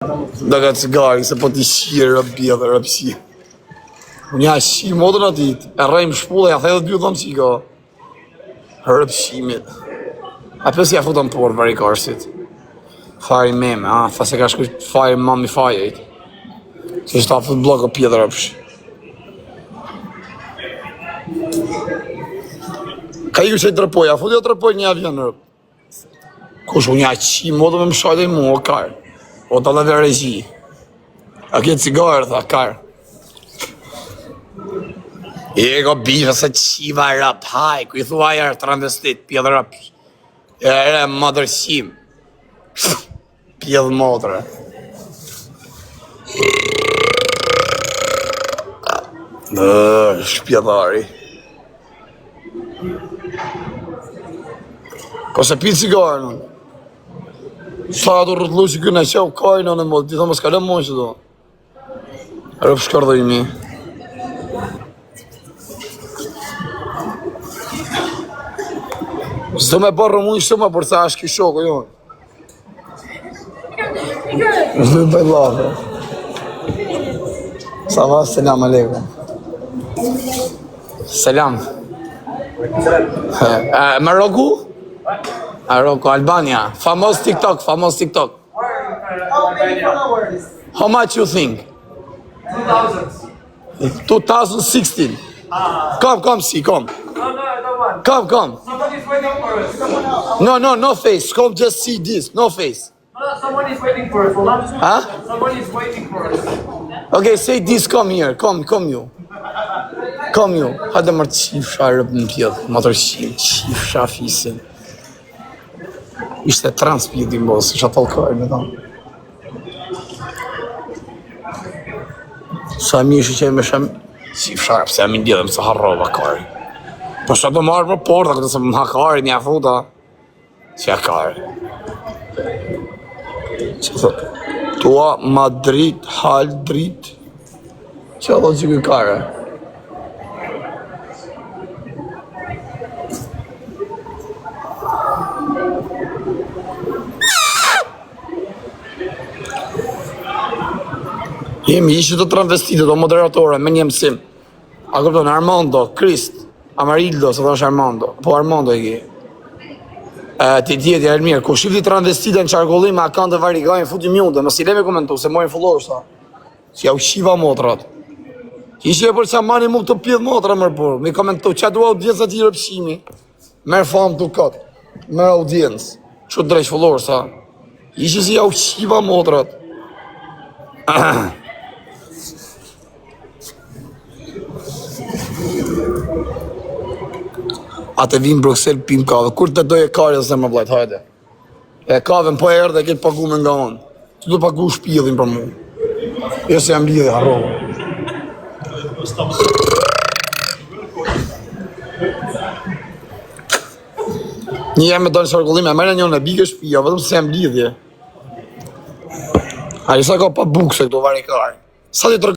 Da ka cigari, se po t'i shirë rëbjede, rëpsi. Unë ja shi modën atit, e rrejmë shpullë, ja thejë dhe dy dhëmë që i ka. Rëpshimit. A pësi ja futën porë bari karsit. Fari meme, tha se ka shkuj fari mami fajejt. Që është ta fut bloko pjedë rëpsh. Ka ju që i drëpoj, a fut jo drëpoj një avion rëp. Kush unë ja shi modën me më shajtë i mu, o karë. O të dhe regji. A kje cigarë, tha, karë. E ko bifë se qiva rap, haj, ku i thua ajer transvestit, pjedhë rap. E madërshim. Pjedhë modrë. Shpjedhari. Ko se pi cigarë, në? Sa të rrëtlu që kënë e qevë kajnë në mod, ti thë më s'kallem mojë që do. Rëpë shkardojmi. Zdo me barë rëmuj shumë, për sa është ki shoko, jo. Zdo me bëjt lafë. Sa va, selam aleikum. Selam. Maroku? Maroko, Albania. Famous TikTok. How many followers? How much you think? 2000. 2016. Come, see, come. No, I don't want. Come. Someone is waiting for us. No face. Come, just see this. No face. No, someone is waiting for us. Huh? Someone is waiting for us. Okay, say this, come here. Come you. Come you. Hajde mërë qifësha rëpë në pjedhë. Matër qifësha fisin. Ishte trans pjedhë mos, isha talkaj me ta. Sa mi ishë që e me shem... Qifësha rëpë, se e mi ndjedhe më se harrova kari. Po shë do marrë më porta, këtë se më hakari një afuta. Që e kari. Që thot? Tua Madrid, Haldrit. Që do që këj kare? Jemi ishë të transvestitë, do moderatore, me një mësim. A këpëton, Armando, Krist, Amarildo, se të është Armando. Po Armando e ki. Ti tjeti, Elmir, ku shifti transvestitë në qarkullim, a kanë të varigajnë, futi mjundë, më si leme komentu, se mojnë followers, ta. Si ja u shiva motrat. Ishë e për që mani mu këtë pjedh motra, mërë por. Mi komentu, që dua audiencë ati rëpshimi. Merë famë të këtë. Merë audiencë. Që të drejsh followers, ta. Ishë si ja u shiva motrat. A të vim Bruxelles pim kave, kur të doj e kare dhe më blajt, hajde. E kave më po erë dhe këtë pagu me nga onë. Të do pagu shpjedhin për mu. Jo se jam lidhe, harrovë. Një jam me do në qarkullim, e mërë njën e bige shpija, vëdëm se jam lidhje. A i sa ka pa bukse këto vari kare. Sa ti